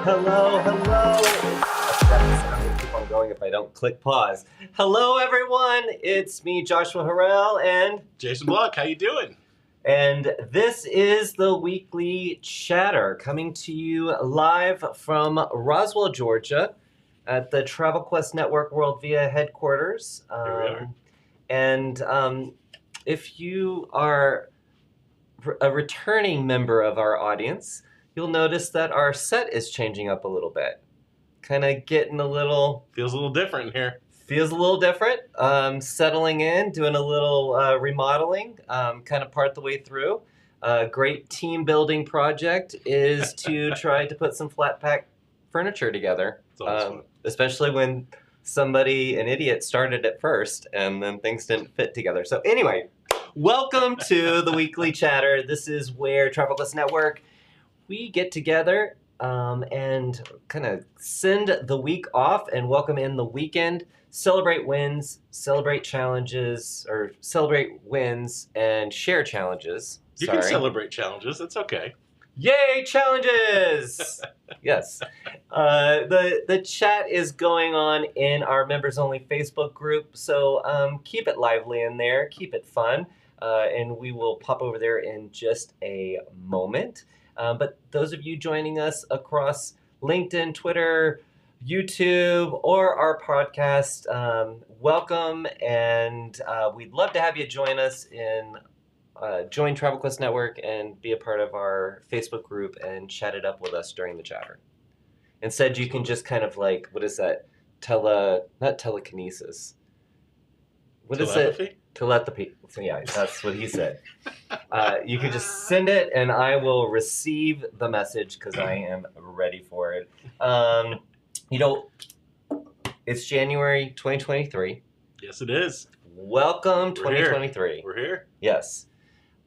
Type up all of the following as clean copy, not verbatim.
hello. I'll keep on going if I don't click pause. Hello, everyone. It's me, Joshua Harrell, and Jason Block. How you doing? And this is the weekly chatter coming to you live from Roswell, Georgia, at the Travel Quest Network WorldVia headquarters. Here we are. And if you are a returning member of our audience, you'll notice that our set is changing up a little bit. Kind of getting a little... Feels a little different here. Feels a little different. Settling in, doing a little remodeling, kind of part the way through. A great team building project is to try to put some flat pack furniture together. It's always fun. Especially when an idiot started it first and then things didn't fit together. So anyway, welcome to the weekly chatter. This is where Travel Quest Network, we get together and kind of send the week off and welcome in the weekend. Celebrate wins, celebrate challenges, or celebrate wins and share challenges. You can celebrate challenges. That's okay. Yay, challenges! Yes. The chat is going on in our members-only Facebook group, so keep it lively in there, keep it fun, and we will pop over there in just a moment. But those of you joining us across LinkedIn, Twitter, YouTube, or our podcast, welcome, and we'd love to have you join us in join Travel Quest Network and be a part of our Facebook group and chat it up with us during the chatter. Instead, you can just kind of like, what is that? Not telekinesis. What Telepathy? is it? Telepathy. So yeah, that's what he said. You can just send it and I will receive the message because I am ready for it. It's January 2023. Yes, it is. Welcome 2023. We're here. Yes.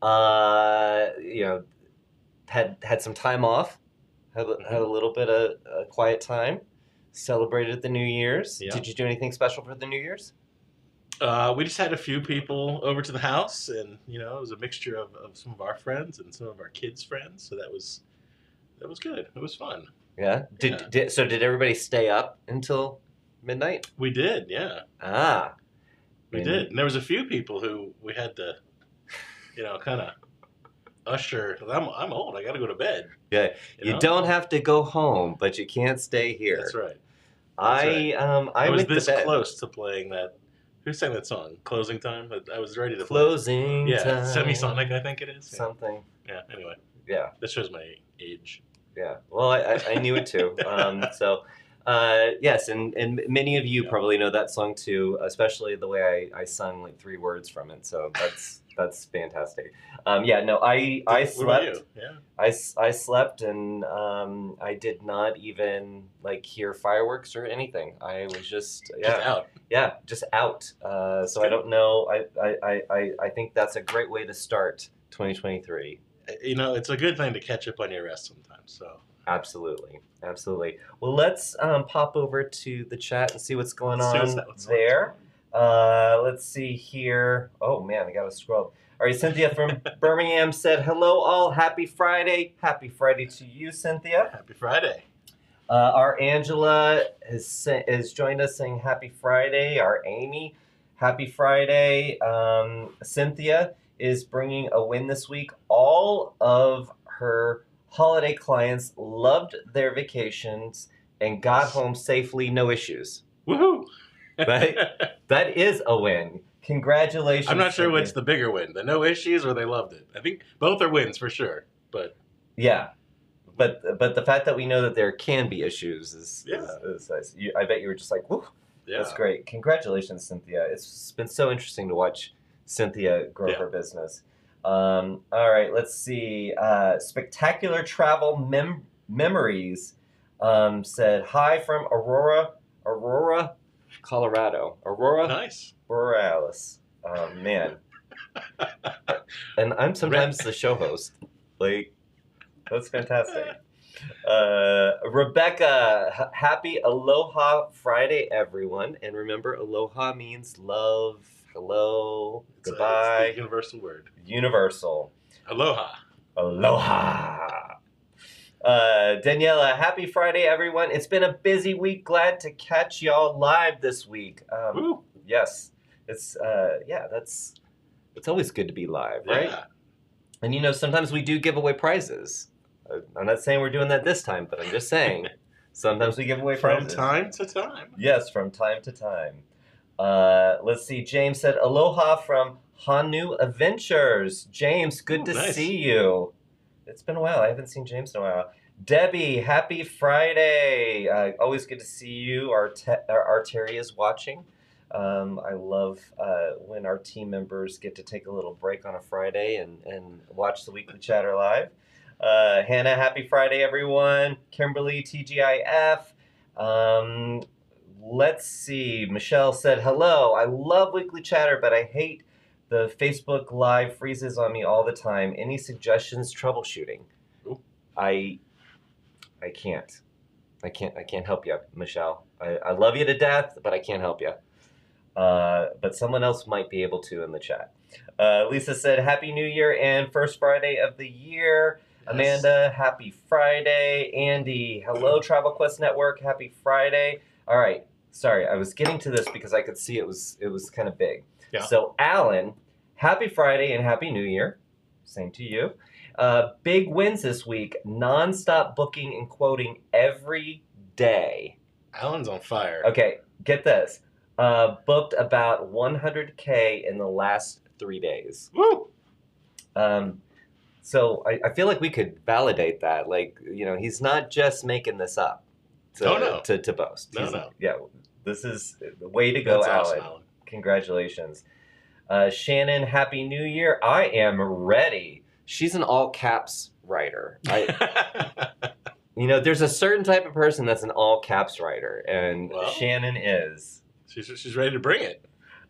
Had some time off, had a little bit of a quiet time, celebrated the New Year's. Yeah. Did you do anything special for the New Year's? We just had a few people over to the house, and it was a mixture of some of our friends and some of our kids' friends. So that was good. It was fun. Yeah. Did everybody stay up until midnight? We did. Yeah. We did. And there was a few people who we had to, kind of usher. I'm old. I got to go to bed. Yeah. You don't have to go home, but you can't stay here. That's right. I was went this to bed. close to playing that. Who sang that song? Closing Time? I was ready to Closing play. Time. Semisonic, I think it is. Something. Yeah, anyway. Yeah. That shows my age. Yeah. Well, I knew it too. Yes, and many of you probably know that song too, especially the way I sung like 3 words from it. So that's fantastic. I What slept. about you? Yeah. I slept and I did not even hear fireworks or anything. I was just out. Yeah, just out. So I don't know. I think that's a great way to start 2023. It's a good thing to catch up on your rest sometimes. So. Absolutely. Well, let's pop over to the chat and see what's going on what's there. Let's see here. Oh man, I gotta scroll. All right, Cynthia from Birmingham said, "Hello, all. Happy Friday. Happy Friday to you, Cynthia." Happy Friday. Our Angela has joined us saying Happy Friday. Our Amy, Happy Friday. Cynthia is bringing a win this week. All of her holiday clients loved their vacations and got home safely, no issues. Woohoo! That is a win. Congratulations. I'm not sure which the bigger win, the no issues or they loved it. I think both are wins for sure. But yeah, but the fact that we know that there can be issues is nice. I bet you were just like, woo, that's great. Congratulations, Cynthia. It's been so interesting to watch Cynthia grow her business. All right, let's see. Spectacular Travel Memories said, hi from Aurora, Colorado. Aurora? Nice. Borealis. Oh, man. And I'm sometimes the show host. That's fantastic. Rebecca, happy Aloha Friday, everyone. And remember, aloha means love. Hello, goodbye. It's the universal word. Universal. Aloha. Aloha. Daniela, happy Friday, everyone. It's been a busy week. Glad to catch y'all live this week. Yes, it's it's always good to be live, right? Yeah. And sometimes we do give away prizes. I'm not saying we're doing that this time, but I'm just saying sometimes we give away prizes. From time to time. Yes, from time to time. Let's see. James said, "Aloha from Hanu Adventures." James, good to nice. see you. It's been a while. I haven't seen James in a while. Debbie, happy Friday. Always good to see you. Our Terry is watching. I love when our team members get to take a little break on a Friday and watch the Weekly Chatter live. Hannah, happy Friday, everyone. Kimberly, TGIF. Let's see. Michelle said, hello. I love Weekly Chatter, but I hate the Facebook Live freezes on me all the time. Any suggestions? Troubleshooting. Ooh. I can't. I can't help you, Michelle. I love you to death, but I can't help you. But someone else might be able to in the chat. Lisa said, happy New Year and first Friday of the year. Yes. Amanda, happy Friday. Andy, hello, Travel Quest Network. Happy Friday. All right. Sorry, I was getting to this because I could see it was kind of big. Yeah. So, Alan, happy Friday and happy New Year. Same to you. Big wins this week. Non-stop booking and quoting every day. Alan's on fire. Okay, get this. Booked about 100K in the last 3 days. Woo! So I feel like we could validate that. Like, he's not just making this up to boast. No. Yeah, this is the way to go, Alan. Awesome, Alan. Congratulations. Shannon, happy New Year. I am ready. She's an all caps writer. There's a certain type of person that's an all caps writer, and Shannon is. She's ready to bring it.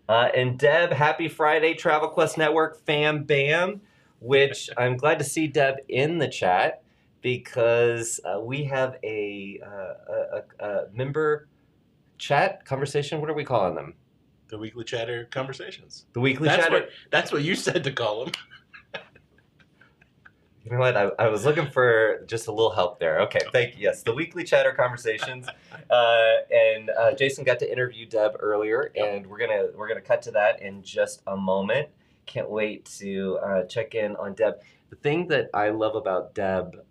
And Deb, happy Friday, Travel Quest Network, fam bam, which I'm glad to see Deb in the chat because we have a member chat conversation. What are we calling them? The Weekly Chatter Conversations. The Weekly Chatter. That's what you said to call them. You know what? I was looking for just a little help there. Okay, thank you. Yes, the Weekly Chatter Conversations. And Jason got to interview Deb earlier, and we're gonna cut to that in just a moment. Can't wait to check in on Deb. The thing that I love about Deb,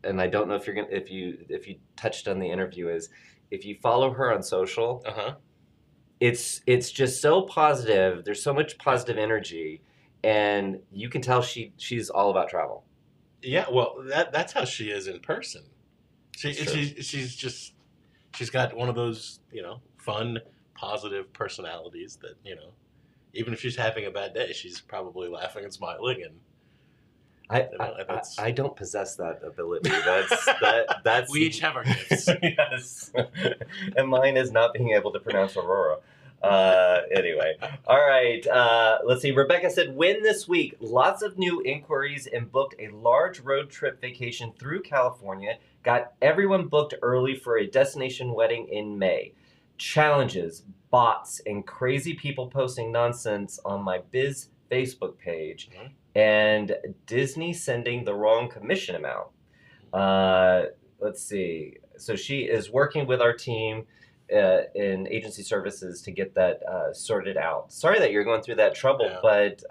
and I don't know if you touched on the interview, is if you follow her on social, it's just so positive. There's so much positive energy. And you can tell she's all about travel. Yeah, well, that's how she is in person. She's got one of those, fun, positive personalities that, even if she's having a bad day, she's probably laughing and smiling. And I don't possess that ability. That's we each have our gifts. Yes, and mine is not being able to pronounce Aurora. Anyway, all right, let's see. Rebecca said, win this week. Lots of new inquiries and booked a large road trip vacation through California. Got everyone booked early for a destination wedding in May. Challenges, bots, and crazy people posting nonsense on my biz Facebook page. And Disney sending the wrong commission amount. Let's see. So she is working with our team in agency services to get that sorted out. Sorry that you're going through that trouble, but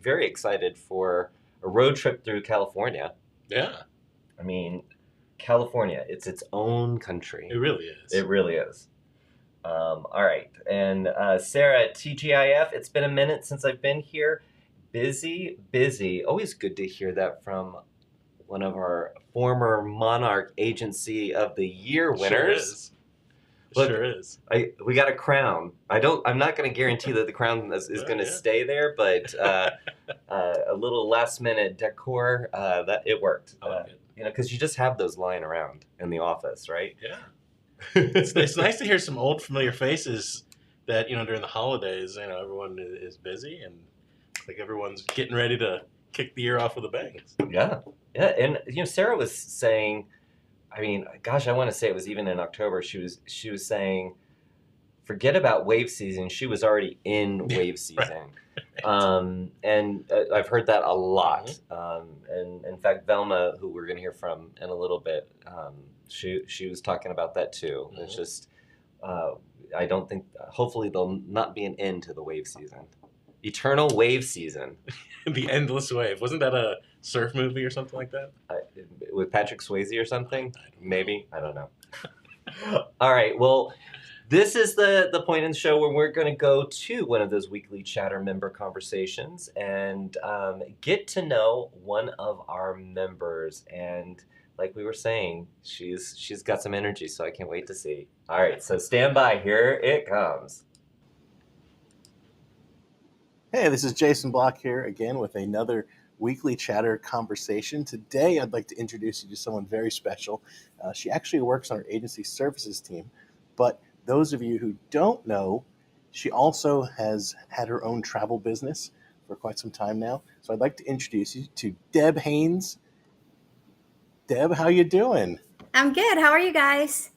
very excited for a road trip through California. Yeah. I mean, California, it's its own country. It really is. It really is. All right. And Sarah, TGIF, it's been a minute since I've been here. Busy. Always good to hear that from one of our former Monarch Agency of the Year winners. Sure is. We got a crown. I'm not going to guarantee that the crown is going to stay there, but a little last minute decor that it worked. Because you just have those lying around in the office, right? Yeah. It's nice to hear some old familiar faces that during the holidays. Everyone is busy and like everyone's getting ready to kick the year off with a bang. Yeah. And Sarah was saying. I mean, gosh, I want to say it was even in October. She was saying, forget about wave season. She was already in wave season. And I've heard that a lot. And in fact, Velma, who we're going to hear from in a little bit, she was talking about that too. It's just, I don't think, hopefully there'll not be an end to the wave season. Eternal wave season. The endless wave. Wasn't that a surf movie or something like that? With Patrick Swayze or something? Maybe. I don't know. All right. Well, this is the point in the show where we're going to go to one of those weekly Chatter member conversations and get to know one of our members. And like we were saying, she's got some energy, so I can't wait to see. All right. So stand by. Here it comes. Hey, this is Jason Block here again with another weekly Chatter conversation. Today, I'd like to introduce you to someone very special. She actually works on our agency services team, but those of you who don't know, she also has had her own travel business for quite some time now. So I'd like to introduce you to Deb Haynes. Deb, how you doing? I'm good. How are you guys?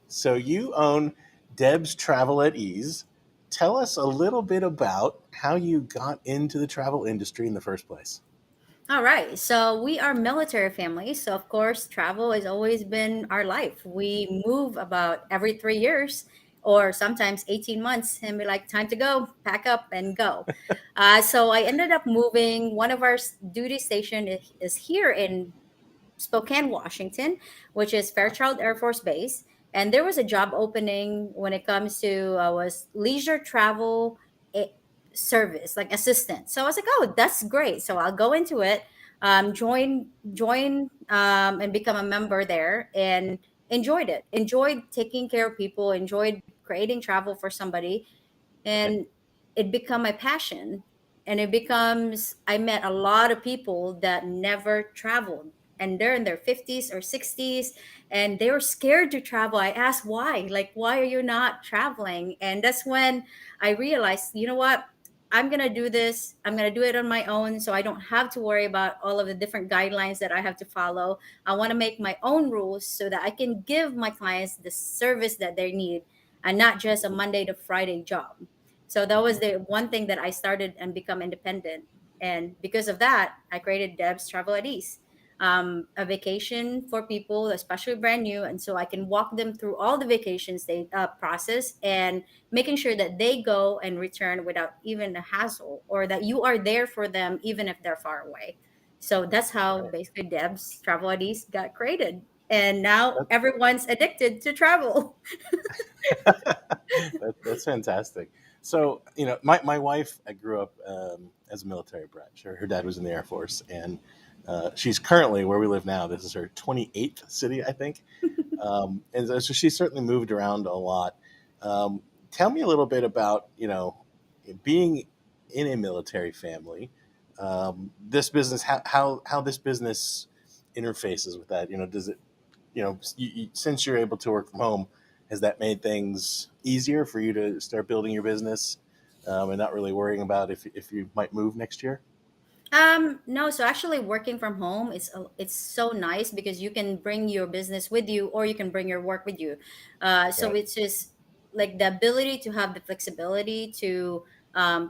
So you own Deb's Travel at Ease. Tell us a little bit about how you got into the travel industry in the first place. All right. So we are military family. So of course, travel has always been our life. We move about every 3 years or sometimes 18 months and be like, time to go, pack up and go. So I ended up moving. One of our duty station is here in Spokane, Washington, which is Fairchild Air Force Base. And there was a job opening when it comes to was leisure travel eh, service, like assistant. So I was like, oh, that's great. So I'll go into it, join, and become a member there, and enjoyed it. Enjoyed taking care of people. Enjoyed creating travel for somebody, and it become my passion. And it becomes I met a lot of people that never traveled, and they're in their 50s or 60s, and they were scared to travel. I asked why, like, why are you not traveling? And that's when I realized, you know what, I'm gonna do this. I'm gonna do it on my own, so I don't have to worry about all of the different guidelines that I have to follow. I want to make my own rules so that I can give my clients the service that they need, and not just a Monday to Friday job. So that was the one thing that I started and become independent. And because of that, I created Deb's Travel at Ease, a vacation for people, especially brand new. And so I can walk them through all the vacations they process, and making sure that they go and return without even a hassle, or that you are there for them even if they're far away. So that's how basically Deb's Travel at Ease got created. And now everyone's addicted to travel. That's fantastic. So, my wife, I grew up as a military brat. Her dad was in the Air Force, and she's currently where we live now. This is her 28th city, I think. And so she's certainly moved around a lot. Tell me a little bit about, being in a military family, this business, how this business interfaces with that. Does it, since you're able to work from home, has that made things easier for you to start building your business and not really worrying about if you might move next year? No, so actually working from home is it's so nice because you can bring your business with you, or you can bring your work with you. So Right. it's just like the ability to have the flexibility to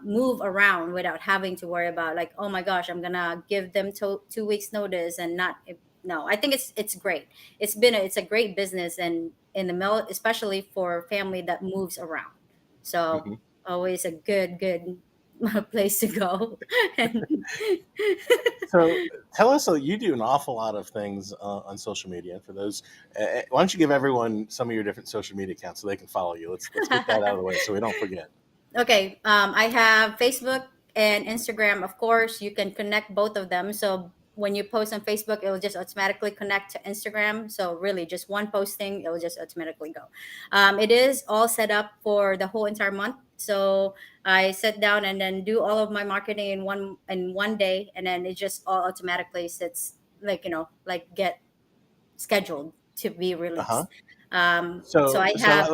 move around without having to worry about, like, oh my gosh, I'm gonna give them 2 weeks notice and not. No, I think it's great. It's a great business, and in the mill, especially for family that moves around. So hmm always a good place to go. And So tell us, so you do an awful lot of things on social media. For those, why don't you give everyone some of your different social media accounts so they can follow you? Let's get that out of the way so we don't forget. Okay, I have Facebook and Instagram. Of course, you can connect both of them. So when you post on Facebook, it will just automatically connect to Instagram. So really, just one posting, it will just automatically go. It is all set up for the whole entire month. So I sit down and then do all of my marketing in one day, and then it just all automatically sits, like, like get scheduled to be Uh huh. released. So So, I so have.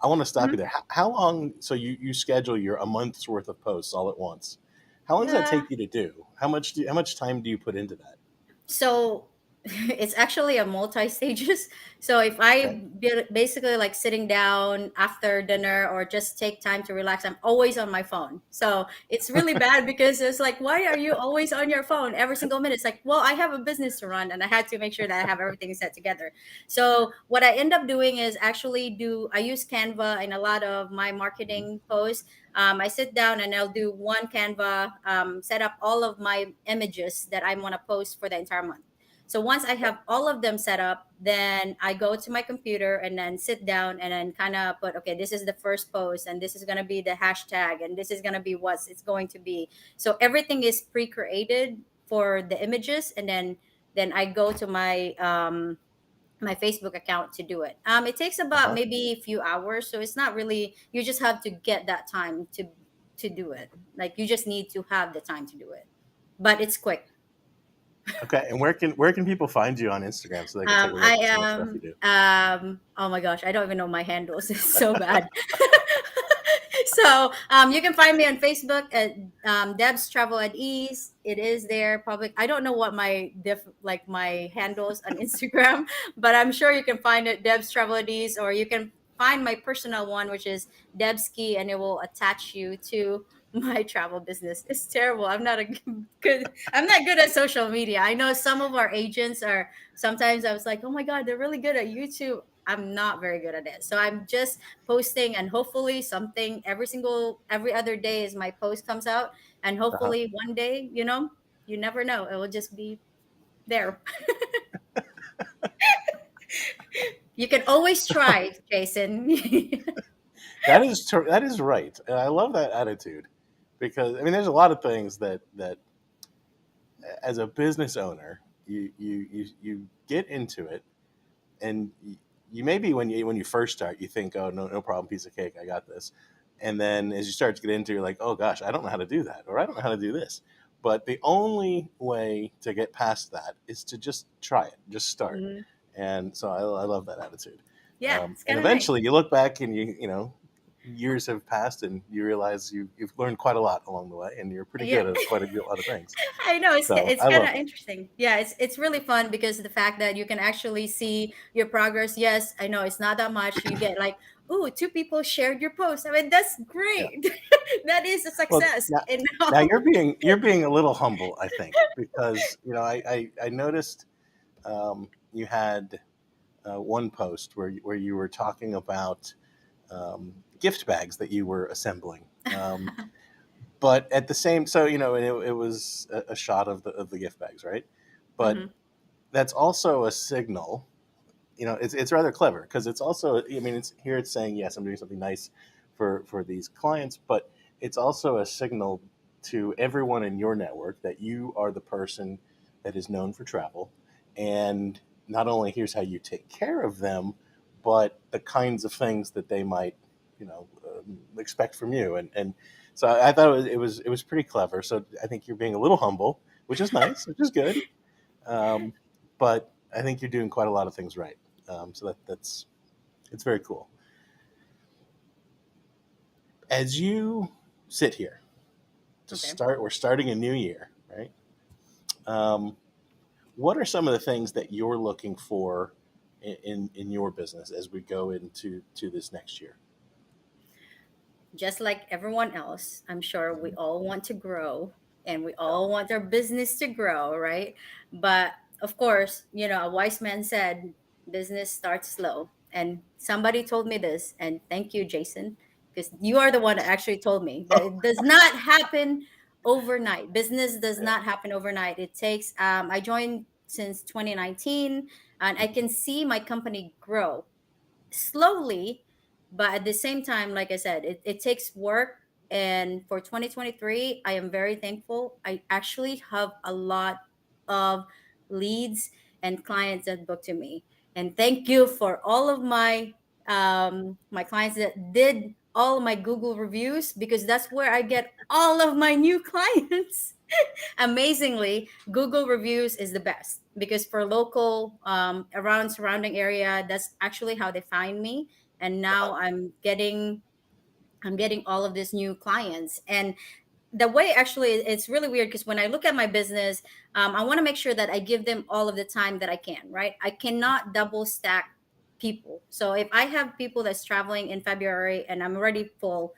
I want to stop you Mhm. there. How long? So you schedule a month's worth of posts all at once. How long does that Uh, take you to do? How much time do you put into that? So it's actually a multi stages. So if Okay. basically like sitting down after dinner or just take time to relax, I'm always on my phone. So it's really bad because it's like, why are you always on your phone every single minute? It's like, well, I have a business to run and I had to make sure that I have everything set together. So what I end up doing is actually I use Canva in a lot of my Mhm. marketing posts. I sit down and I'll do one Canva, set up all of my images that I want to post for the entire month. So once I have all of them set up, then I go to my computer and then sit down and then kind of put, okay, this is the first post and this is going to be the hashtag and this is going to be what it's going to be. So everything is pre-created for the images, and then I go to my Facebook account to do it. It takes about Uh-huh. maybe a few hours, so it's not really, you just have to get that time to do it. Like you just need to have the time to do it. But it's quick. Okay. And where can people find you on Instagram so they can take a look I at some of the stuff you am. do? Oh my gosh, I don't even know my handles. It's so bad. So you can find me on Facebook at Deb's Travel at Ease. It is there public. I don't know what my like my handles on Instagram, but I'm sure you can find it Deb's Travel at Ease, or you can find my personal one, which is Debski, and it will attach you to my travel business. It's terrible. I'm not good at social media. I know some of our agents are. Sometimes I was like, oh my god, they're really good at YouTube. I'm not very good at it. So I'm just posting, and hopefully something every other day as my post comes out, and Uh-huh. hopefully one day, you never know, it will just be there. You can always try, Jason. That is right, and I love that attitude because I mean, there's a lot of things that as a business owner, you get into it, and you maybe when you first start, you think, oh, no problem, piece of cake, I got this, and then as you start to get into it, you're like, oh gosh, I don't know how to do that, or I don't know how to do this. But the only way to get past that is to just try it, just start. Mhm. And so I love that attitude. Yeah, it's And kind of nice. eventually you look back and years have passed and you realize you've learned quite a lot along the way and you're pretty Yeah. good at quite a lot of things. I know So it's I kind love of that. interesting. Yeah, it's really fun because the fact that you can actually see your progress. Yes, I know it's not that much. You get like, ooh, two people shared your post. I mean, that's Yeah. great. That is a Well, success. now, And now now, you're being a little humble, I think, because I noticed you had one post where you were talking about gift bags that you were assembling. But at the same, so it was a shot of the gift bags, right? But Mhm. that's also a signal. It's rather clever because it's also, I mean, it's saying, yes, I'm doing something nice for these clients, but it's also a signal to everyone in your network that you are the person that is known for travel, and not only here's how you take care of them, but the kinds of things that they might expect from you, and so I thought it was pretty clever. So I think you're being a little humble, which is nice, which is good. um, but I think you're doing quite a lot of things right. So that's it's very cool. As you sit here to Okay. start, we're starting a new year, right? Um, what are some of the things that you're looking for in your business as we go into this next year? Just like everyone else, I'm sure we Mhm. all want to grow and we Yeah. all want our business to grow, right? But of course, a wise man said business starts slow. And somebody told me this, and thank you, Jason, because you are the one that actually told me that it does not happen overnight. Business does Yeah. not happen overnight. It takes, I joined since 2019, and I can see my company grow slowly, but at the same time, like I said, it takes work. And for 2023, I am very thankful. I actually have a lot of leads and clients that book to me, and thank you for all of my clients that did all my Google reviews, because that's where I get all of my new clients. Amazingly, Google reviews is the best, because for local, around surrounding area, that's actually how they find me. And now I'm getting all of these new clients. And the way actually it's really weird because when I look at my business, I want to make sure that I give them all of the time that I can, right? I cannot double stack people. So if I have people that's traveling in February and I'm already full,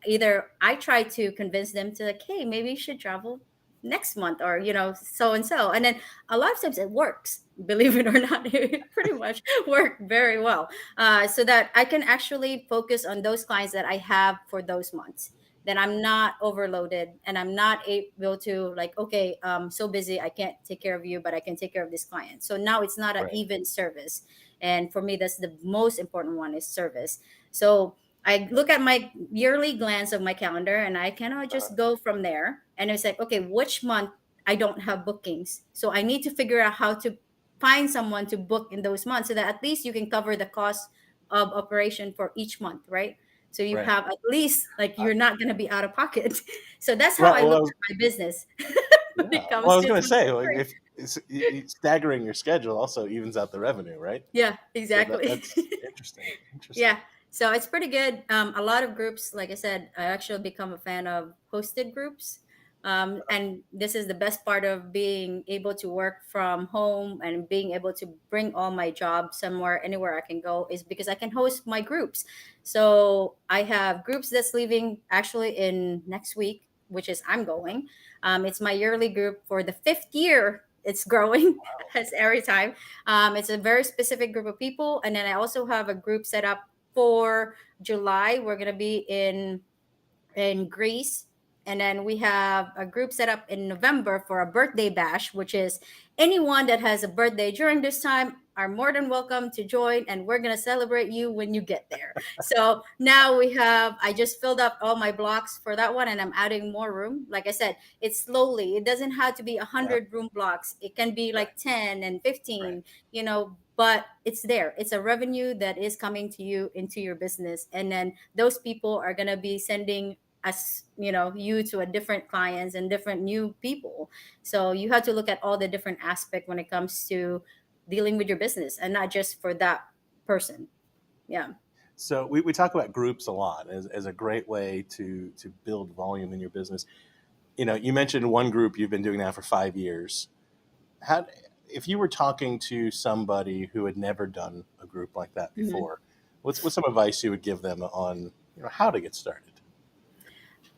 either I try to convince them to like, hey, maybe you should travel next month, or so and so. And then a lot of times it works, believe it or not. It pretty much worked very well, so that I can actually focus on those clients that I have for those months. Then I'm not overloaded and I'm not able to like, okay, so busy I can't take care of you, but I can take care of this client. So now it's not an Right. even service. And for me, that's the most important one, is service. So I look at my yearly glance of my calendar and I cannot just go from there. And it's like, okay, which month I don't have bookings. So I need to figure out how to find someone to book in those months so that at least you can cover the cost of operation for each month, right? So you Right. have at least like Uh, you're not going to be out of pocket. So that's how right. I Well, look at my business yeah. when it Well, comes I was to going to say, like, 2023. if staggering your schedule also evens out the revenue, right? Yeah, So exactly. that's interesting. Interesting. Yeah. So it's pretty good. A lot of groups, like I said, I actually become a fan of hosted groups. And this is the best part of being able to work from home and being able to bring all my job somewhere, anywhere I can go, is because I can host my groups. So I have groups that's leaving actually in next week, which is I'm going. It's my yearly group for the fifth year. It's growing as every time. It's a very specific group of people. And then I also have a group set up for July. We're going to be in Greece. And then we have a group set up in November for a birthday bash, which is anyone that has a birthday during this time are more than welcome to join. And we're going to celebrate you when you get there. So now I just filled up all my blocks for that one and I'm adding more room. Like I said, it's slowly. It doesn't have to be Yeah. 100 room blocks. It can be Right. like 10 and Right. 15, but it's there. It's a revenue that is coming to you into your business. And then those people are going to be sending us you to a different clients and different new people. So you have to look at all the different aspect when it comes to dealing with your business and not just for that person. Yeah. So we talk about groups a lot as a great way to build volume in your business. You mentioned one group you've been doing that for 5 years. How, if you were talking to somebody who had never done a group like that Mhm. before, what's some advice you would give them on how to get started?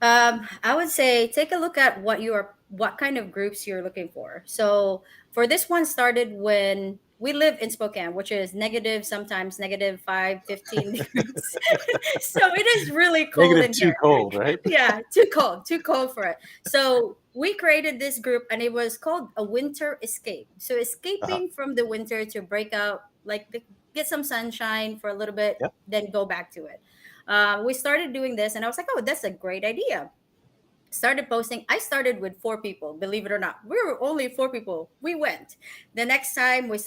I would say take a look at what kind of groups you're looking for. So for this one started when we live in Spokane, which is negative, sometimes negative 5, 15 degrees. So it is really cold Negative in too here. cold, right? Yeah, too cold for it. So we created this group and it was called a winter escape. So Uh-huh. escaping from the winter to break out, like get some sunshine for a little bit, Yep. then go back to it. We started doing this and I was like, oh, that's a great idea. Started posting. I started with 4 people, believe it or not. We were only 4 people. We went. The next time we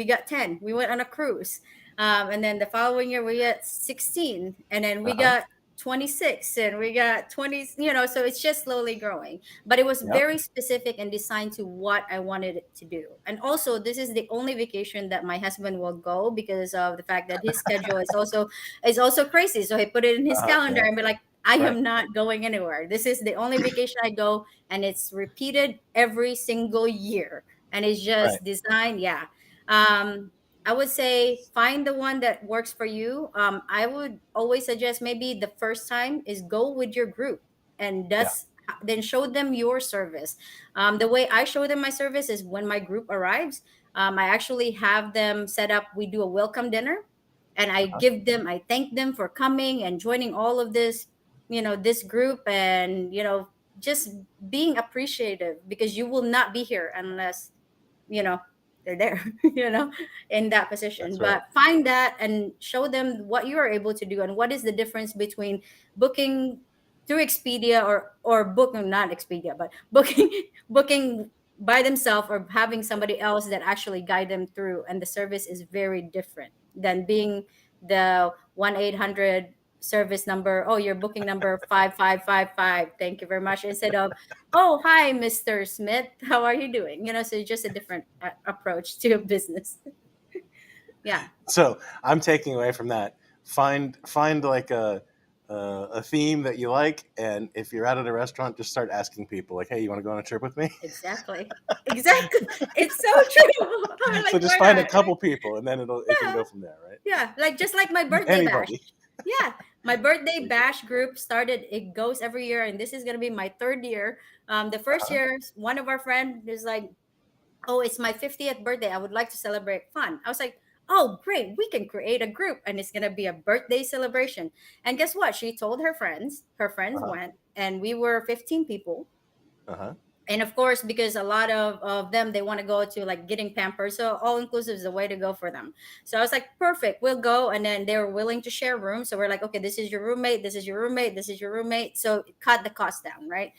got 10. We went on a cruise. And then the following year we got 16. And then we Uh-huh. got 26 and we got 20, so it's just slowly growing. But it was Yep. very specific and designed to what I wanted it to do. And also, this is the only vacation that my husband will go because of the fact that his schedule is also crazy. So he put it in his calendar Yeah. and be like, I Right. am not going anywhere. This is the only vacation I go, and it's repeated every single year. And it's Right. just designed, yeah. Um, I would say find the one that works for you. I would always suggest maybe the first time is go with your group and Yeah. then show them your service. The way I show them my service is when my group arrives, I actually have them set up. We do a welcome dinner and Uh-huh. I thank them for coming and joining all of this group and just being appreciative because you will not be here unless you know they're there in that position. That's right. But find that and show them what you are able to do and what is the difference between booking through Expedia or booking, not Expedia, but booking booking by themselves or having somebody else that actually guide them through. And the service is very different than being the 1-800 service number. Oh, your booking number 5555, thank you very much, instead of, oh, hi, Mr. Smith, how are you doing? So it's just a different approach to business. Yeah. So I'm taking away from that. Find like a theme that you like, and if you're out at a restaurant, just start asking people like, "Hey, you want to go on a trip with me?" Exactly. Exactly. It's so true. I'm So like, just why find a not? couple people, and then it can Yeah. go from there, right? Yeah. Like just like my birthday bash. Anybody. Yeah. My birthday bash group started, it goes every year, and this is gonna be my third year. The first Uh-huh. year, one of our friends is like, oh, it's my 50th birthday. I would like to celebrate fun. I was like, oh, great. We can create a group and it's going to be a birthday celebration. And guess what? She told her friends Uh-huh. went, and we were 15 people. Uh-huh. And of course, because a lot of them, they want to go to like getting pampered, so all inclusive is the way to go for them. So I was like, perfect, we'll go. And then they were willing to share rooms, so we're like, okay, this is your roommate, this is your roommate, this is your roommate, so it cut the cost down, right?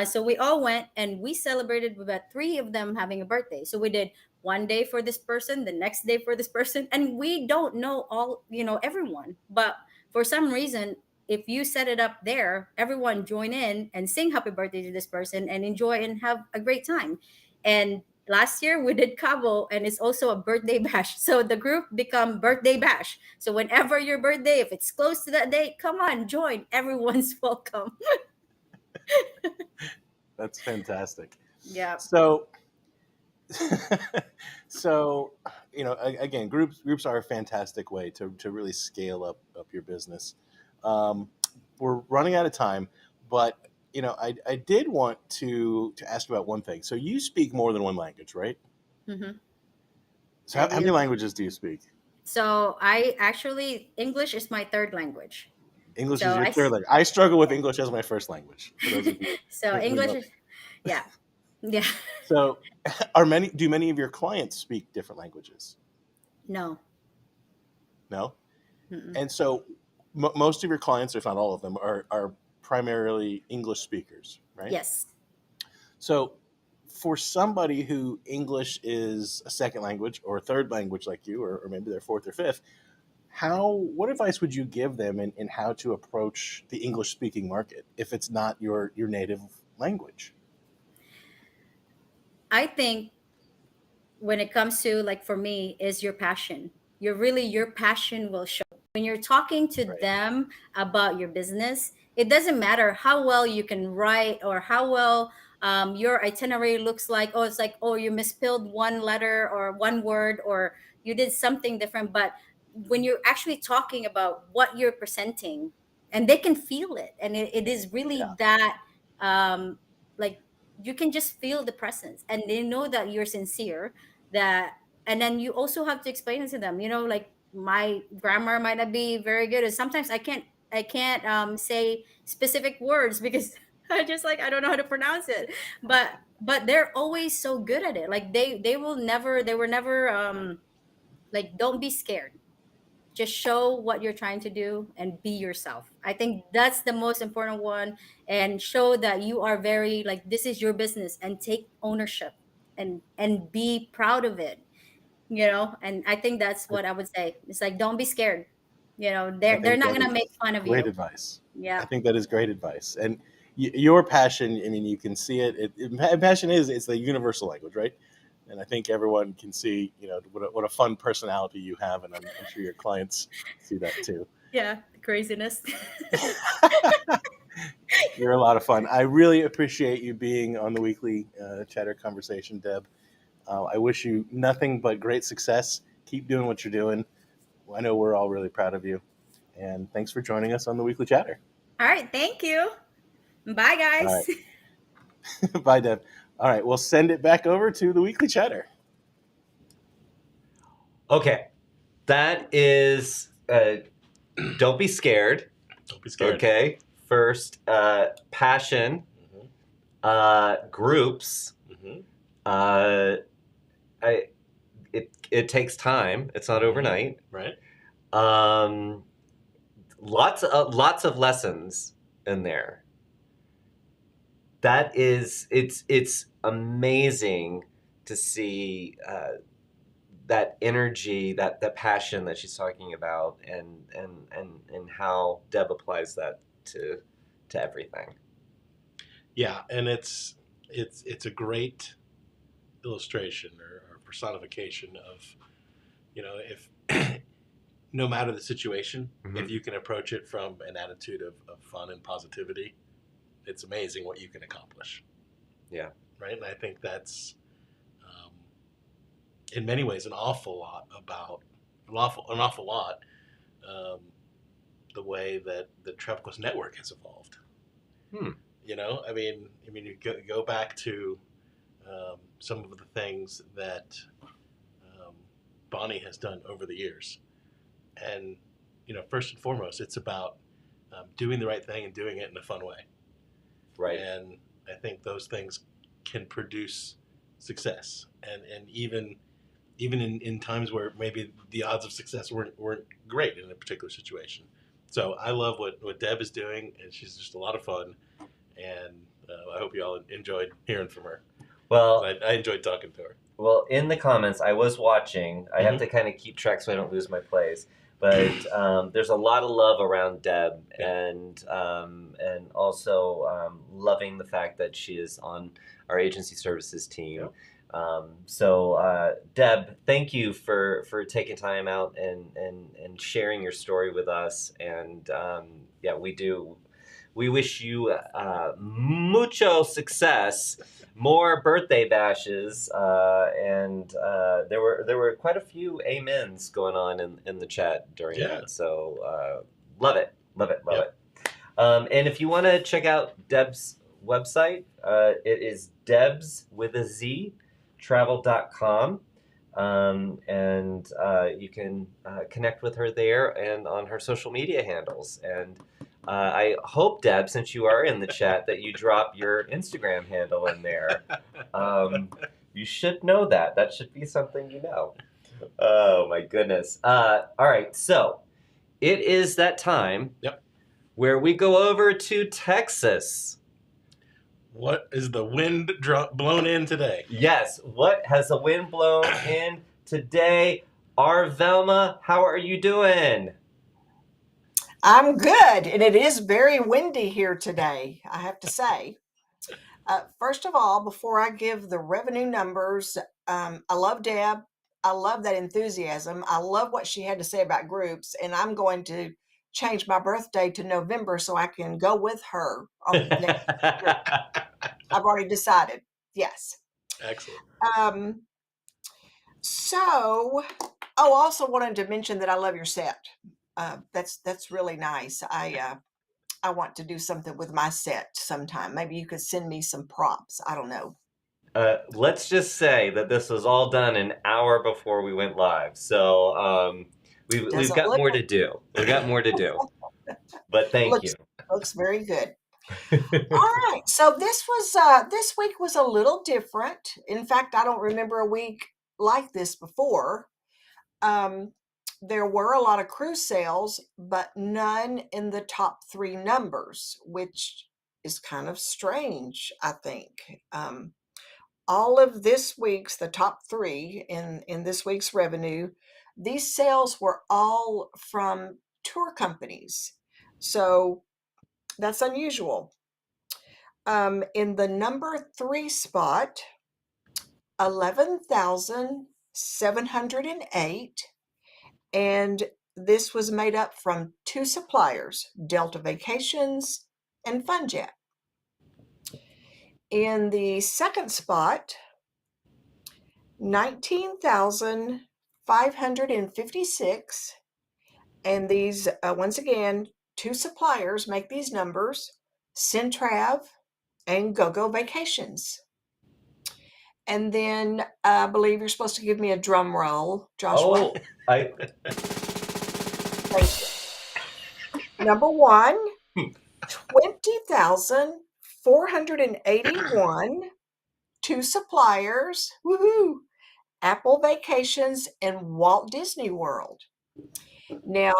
So we all went and we celebrated with about three of them having a birthday. So we did one day for this person, the next day for this person, and we don't know all, everyone, but for some reason, if you set it up there, everyone join in and sing happy birthday to this person and enjoy and have a great time. And last year we did Cabo, and it's also a birthday bash. So the group become birthday bash. So whenever your birthday, if it's close to that date, come on, join. Everyone's welcome. That's fantastic. Yeah. So, so again, groups are a fantastic way to really scale up your business. Um, we're running out of time, but I did want to ask about one thing. So you speak more than one language, right? Hmm. So I how many do. languages do you speak? So I actually, English is my third language. English is So your third language. I struggle with English as my first language. For those of you so who English know. is, yeah. Yeah. So, do many of your clients speak different languages? No. No. Mm-mm. And so, most of your clients, if not all of them, are primarily English speakers, right? Yes. So, for somebody who English is a second language or a third language like you, or maybe their fourth or fifth, what advice would you give them in how to approach the English speaking market if it's not your native language? I think when it comes to, like, for me, is your passion. Your passion will show when you're talking to Right. them about your business. It doesn't matter how well you can write or how well your itinerary looks like. Oh, it's like, oh, you misspelled one letter or one word, or you did something different. But when you're actually talking about what you're presenting, and they can feel it, and it is Yeah. really that, like, you can just feel the presence, and they know that you're sincere. That, and then you also have to explain it to them, like, my grammar might not be very good, and sometimes I can't say specific words because I don't know how to pronounce it. But they're always so good at it. Like, they were never like, don't be scared. Just show what you're trying to do and be yourself. I think that's the most important one. And show that you are very, like, this is your business, and take ownership, and be proud of it. And I think that's what I would say. It's like, don't be scared. I They're think not that gonna make is fun of great you. advice. I Yeah. think that is great advice. And your passion, I mean, you can see it. Passion it's the universal language, right? And I think everyone can see, what a fun personality you have, and I'm sure your clients see that too. Yeah, the craziness. You're a lot of fun. I really appreciate you being on the weekly chatter conversation, Deb. I wish you nothing but great success. Keep doing what you're doing. I know we're all really proud of you. And thanks for joining us on the weekly chatter. All right, thank you. Bye, All guys. right. Bye, Deb. All right, we'll send it back over to the weekly chatter. Okay, that is. Don't be scared. Don't be scared. Okay, first, passion, groups. Mm-hmm. It takes time. It's not overnight. Right. Lots of lessons in there. That is, it's amazing to see that energy, that passion that she's talking about, and how Deb applies that to everything. Yeah, and it's a great illustration or personification of, if no matter the situation, Mhm. if you can approach it from an attitude of fun and positivity, it's amazing what you can accomplish. Yeah. Right. And I think that's, in many ways, an awful lot about an awful lot um, the way that the Travel Quest Network has evolved. Hmm. You know, I mean, you go back to some of the things that Bonnie has done over the years, and first and foremost, it's about doing the right thing and doing it in a fun way. Right. And I think those things can produce success, and even in times where maybe the odds of success weren't great in a particular situation. So I love what Deb is doing, and she's just a lot of fun. And I hope you all enjoyed hearing from her. Well, I enjoyed talking to her. Well, in the comments, I was watching. I have to kind of keep track so I don't lose my place. But there's a lot of love around Deb, and also loving the fact that she is on our agency services team. So Deb, thank you for taking time out and sharing your story with us. And yeah, we wish you mucho success, more birthday bashes, and there were quite a few amens going on in the chat during that. So love it. And if you want to check out Deb's website, it is Debs with a Z travel.com. And you can connect with her there and on her social media handles. And I hope, Deb, since you are in the chat, that you drop your Instagram handle in there. You should know that. That should be something you know. Oh, my goodness. All right, so it is that time where we go over to Texas. What is the wind blown in today? Yes, what has the wind blown in today? Our Velma, how are you doing? I'm good, and it is very windy here today, I have to say. First of all, before I give the revenue numbers, I love Deb. I love that enthusiasm. I love what she had to say about groups, and I'm going to change my birthday to November so I can go with her on the next group. I've already decided. Yes. Excellent. So, also wanted to mention that I love your set. That's really nice. I want to do something with my set sometime. Maybe you could send me some props. I don't know. Let's just say that this was all done an hour before we went live. So we've got more to do. We've got more to do. But thank you. Looks very good. All right. So this week was a little different. In fact, I don't remember a week like this before. There were a lot of cruise sales, but none in the top 3 numbers, which is kind of strange, I think. All of this week's, the top 3 in this week's revenue, these sales were all from tour companies. So that's unusual. In the number 3 spot, 11,708, and this was made up from 2 suppliers, Delta Vacations and FunJet. In the second spot, 19,556, and these, once again, 2 suppliers make these numbers, Centrav and GoGo Vacations. And then I believe you're supposed to give me a drum roll, Joshua. Number 1, 20,481, 2 suppliers, woohoo, Apple Vacations and Walt Disney World. Now,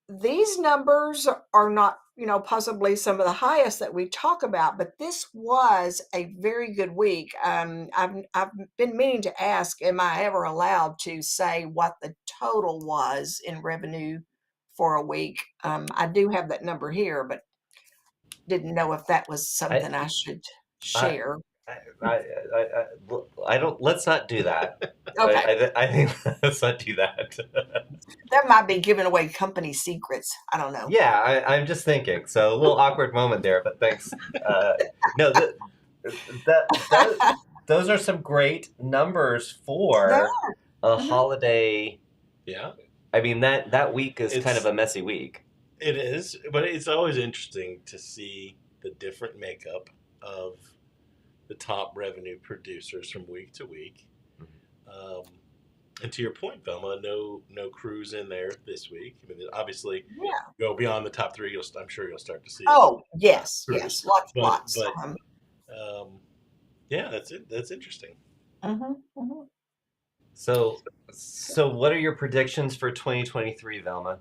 these numbers are not, possibly some of the highest that we talk about, but this was a very good week. I've been meaning to ask, am I ever allowed to say what the total was in revenue for a week? I do have that number here, but didn't know if that was something I should share. I don't. Let's not do that. Okay. I think let's not do that. That might be giving away company secrets. I don't know. Yeah, I'm just thinking. So a little awkward moment there, but thanks. No, those are some great numbers There. for a Mhm. holiday. Yeah, I mean that week is kind It's- of a messy week. it is, but it's always interesting to see the different makeup of the top revenue producers from week to week. Um, and to your point, Velma, no cruise in there this week. I mean, obviously, Yeah. go beyond the top three. I'm sure you'll start to see. Oh, yes, cruise. yes. Lots, But lots. yeah, that's it. That's interesting. Mm-hmm. So what are your predictions for 2023, Velma?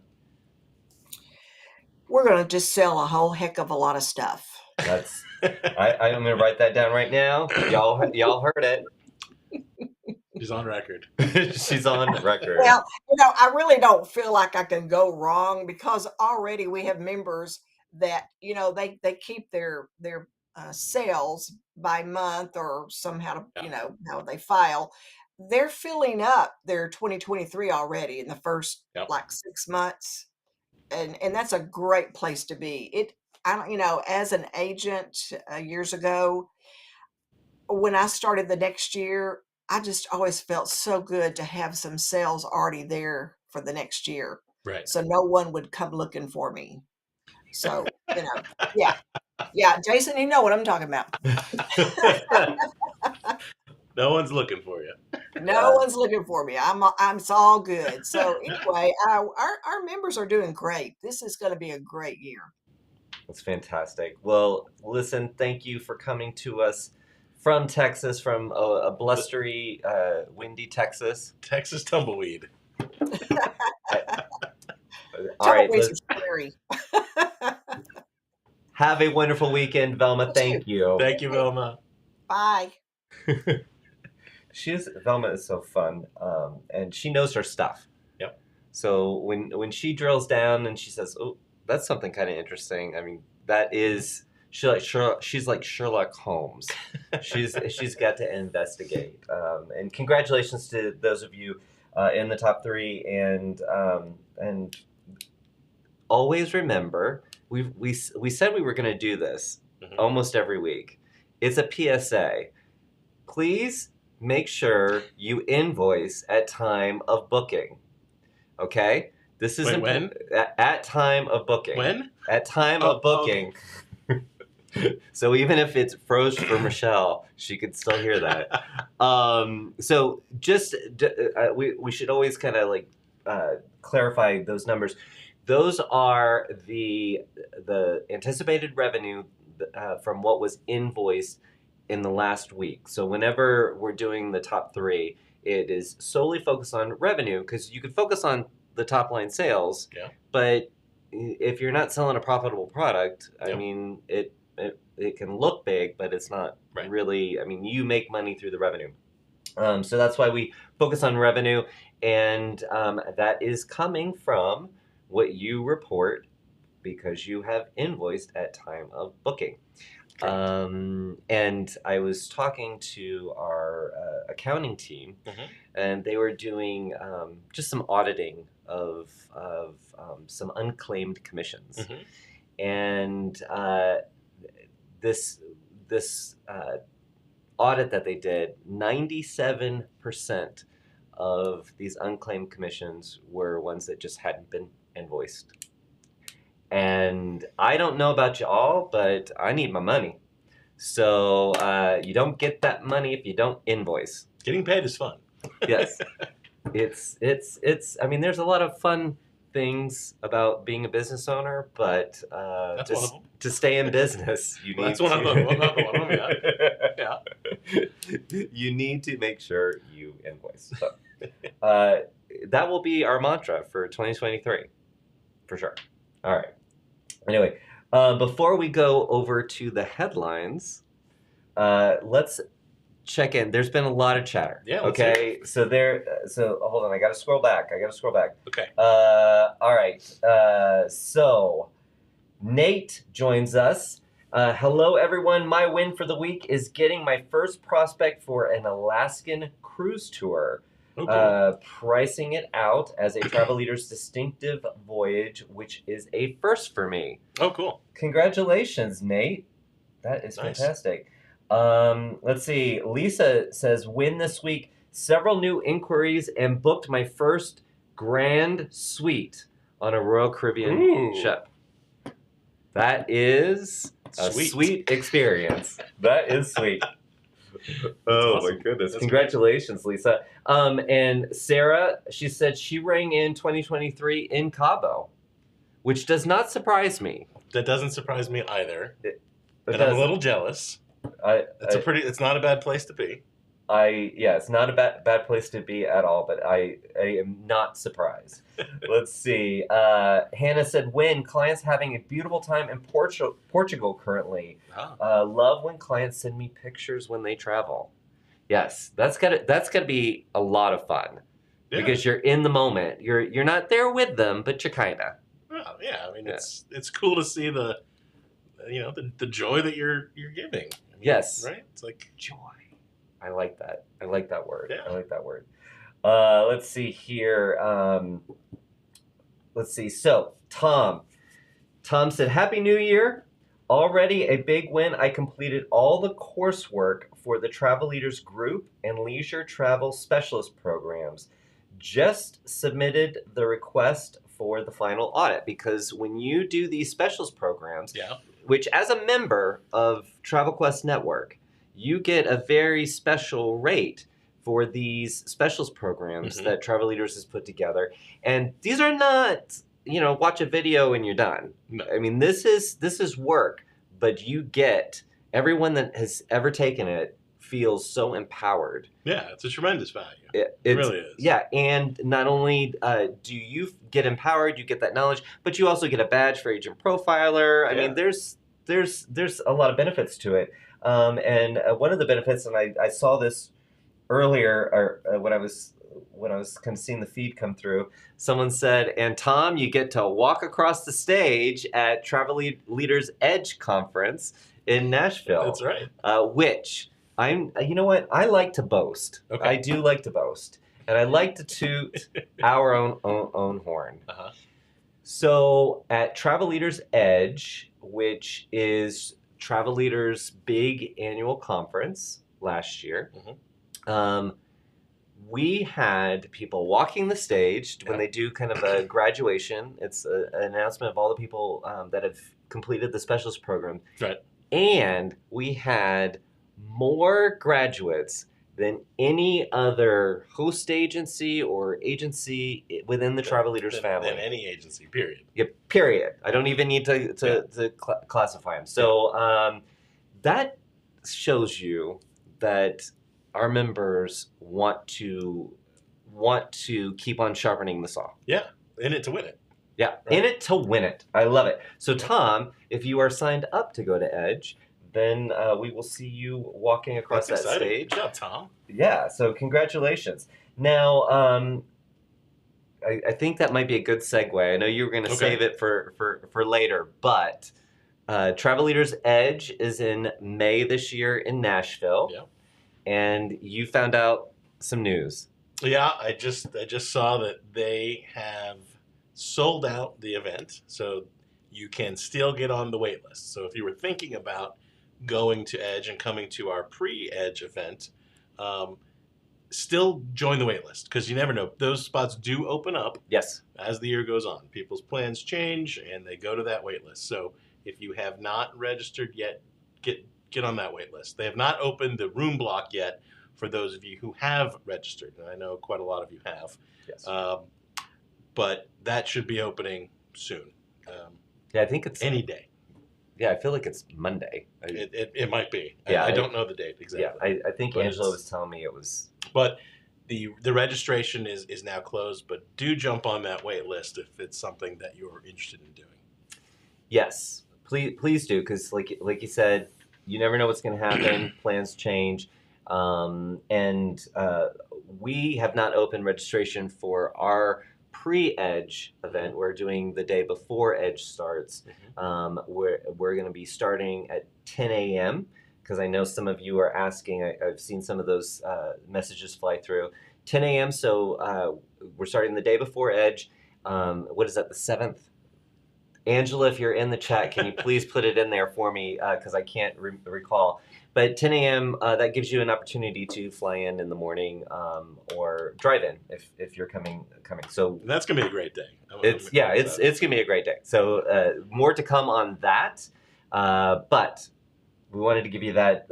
We're going to just sell a whole heck of a lot of stuff. That's I'm gonna write that down right now. Y'all heard it. She's on record. She's on record. Well, I really don't feel like I can go wrong because already we have members that, they keep their sales by month or somehow, how they file. They're filling up their 2023 already in the first Yep. like 6 months. And that's a great place to be. I don't, as an agent years ago, when I started the next year, I just always felt so good to have some sales already there for the next year. Right. So no one would come looking for me. So, yeah. Yeah, Jason, you know what I'm talking about. No one's looking for you. No one's looking for me. It's all good. So anyway, our members are doing great. This is going to be a great year. That's fantastic. Well, listen, thank you for coming to us from Texas, from a blustery, windy Texas. Texas tumbleweed. All right, Tumbleweeds are scary. have a wonderful weekend, Velma. Thank you. Thank you, Velma. Bye. Velma is so fun, and she knows her stuff. Yep. So when she drills down and she says, "Oh, that's something kind of interesting," I mean, that is she's like Sherlock Holmes. she's got to investigate. And congratulations to those of you in the top three, and always remember we said we were going to do this almost every week. It's a PSA. Please make sure you invoice at time of booking. Okay? This is when? At time of booking. When? At time of booking. So even if it's froze for Michelle, she could still hear that. So just we should always kind of like clarify those numbers. Those are the anticipated revenue from what was invoiced in the last week. So whenever we're doing the top three, it is solely focused on revenue because you could focus on the top line sales, but if you're not selling a profitable product, I mean, it can look big, but it's not really. I mean, you make money through the revenue. So that's why we focus on revenue, and that is coming from what you report because you have invoiced at time of booking. And I was talking to our accounting team, and they were doing just some auditing of some unclaimed commissions, and this audit that they did, 97% of these unclaimed commissions were ones that just hadn't been invoiced. And I don't know about y'all, but I need my money. So you don't get that money if you don't invoice. Getting paid is fun. Yes. It's I mean, there's a lot of fun things about being a business owner, but to stay in business, you need that's one of them. Yeah. You need to make sure you invoice. So, that will be our mantra for 2023, for sure. All right. Anyway, before we go over to the headlines, let's check in. There's been a lot of chatter. Yeah. Okay. So hold on. I got to scroll back. Okay. All right. So Nate joins us. Hello, everyone. My win for the week is getting my first prospect for an Alaskan cruise tour. Oh, cool. Pricing it out as a travel leader's distinctive voyage, which is a first for me. Oh, cool. Congratulations, Nate. That is Nice. fantastic. Let's see. Lisa says, win this week. Several new inquiries and booked my first grand suite on a Royal Caribbean Ooh. ship. That is a sweet experience. That is sweet. Oh awesome. my goodness. That's Congratulations, Lisa. And Sarah, she said she rang in 2023 in Cabo, which does not surprise me. That doesn't surprise me either. But And I'm a little jealous. It's not a bad place to be. It's not a bad place to be at all, but I am not surprised. Let's see. Hannah said, "When clients having a beautiful time in Portugal currently. Love when clients send me pictures when they travel. Yes, that's gotta be a lot of fun because you're in the moment. You're not there with them, but you're kinda. Well, yeah. I mean, it's cool to see the joy that you're giving. I mean, Yes, right. It's like joy. I like that. I like that word. Yeah. I like that word. Let's see here. Let's see. So, Tom said, Happy New Year. Already a big win. I completed all the coursework for the Travel Leaders Group and Leisure Travel Specialist programs. Just submitted the request for the final audit because when you do these specialist programs, which as a member of Travel Quest Network, you get a very special rate for these specialist programs that Travel Leaders has put together. And these are not, watch a video and you're done. No. I mean, this is work, but you get, everyone that has ever taken it feels so empowered. Yeah, it's a tremendous value. It really is. Yeah, and not only do you get empowered, you get that knowledge, but you also get a badge for agent profiler. I mean, there's a lot of benefits to it. And one of the benefits, and I saw this earlier, or when I was kind of seeing the feed come through, someone said, and Tom, you get to walk across the stage at Travel Leaders Edge Conference in Nashville. That's right. Which you know what? I like to boast. Okay. I do like to boast. And I like to toot our own horn. Uh-huh. So at Travel Leaders Edge, which is Travel Leaders' big annual conference last year, we had people walking the stage when they do kind of a graduation. It's an announcement of all the people that have completed the specialist program. Right. And we had more graduates than any other host agency or agency within the Travel Leaders family. Than any agency, period. Yeah, period. I don't even need to classify them. So that shows you that our members want to keep on sharpening the saw. Yeah, in it to win it. Yeah, right. In it to win it. I love it. So Tom, if you are signed up to go to Edge, then we will see you walking across that stage. Good job, Tom. Yeah, so congratulations. Now, I think that might be a good segue. I know you were going to save it for later, but Travel Leaders Edge is in May this year in Nashville. Yeah. And you found out some news. Yeah, I just saw that they have sold out the event, so you can still get on the wait list. So if you were thinking about going to Edge and coming to our pre-Edge event, still join the wait list because you never know. Those spots do open up as the year goes on. People's plans change and they go to that wait list. So if you have not registered yet, get on that wait list. They have not opened the room block yet for those of you who have registered, and I know quite a lot of you have. Yes. But that should be opening soon. I think it's any day. Yeah, I feel like it's Monday. It might be. Yeah, I don't know the date exactly. Yeah, I think Angela was telling me it was. But the registration is now closed. But do jump on that wait list if it's something that you're interested in doing. Yes, please do, because like you said, you never know what's going to happen. Plans change, and we have not opened registration for our pre-Edge event. We're doing the day before Edge starts. We're going to be starting at 10 a.m. because I know some of you are asking. I've seen some of those messages fly through. 10 a.m. So we're starting the day before Edge. What is that, the 7th? Angela, if you're in the chat, can you please put it in there for me because I can't recall. But 10 a.m., that gives you an opportunity to fly in the morning or drive in if you're coming. So that's going to be a great day. It's going to be a great day. So more to come on that. But we wanted to give you that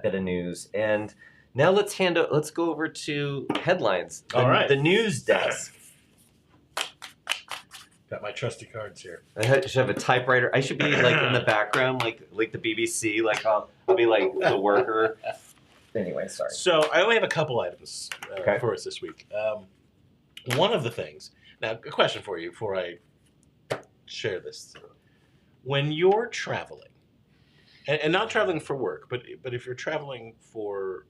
bit of news. And now let's go over to headlines. All right. The news desk. Got my trusty cards here. I should have a typewriter. I should be like in the background, like the BBC. Like I'll be like the worker. Anyway, sorry. So I only have a couple items for us this week. One of the things. Now, a question for you before I share this. When you're traveling, and not traveling for work, but if you're traveling for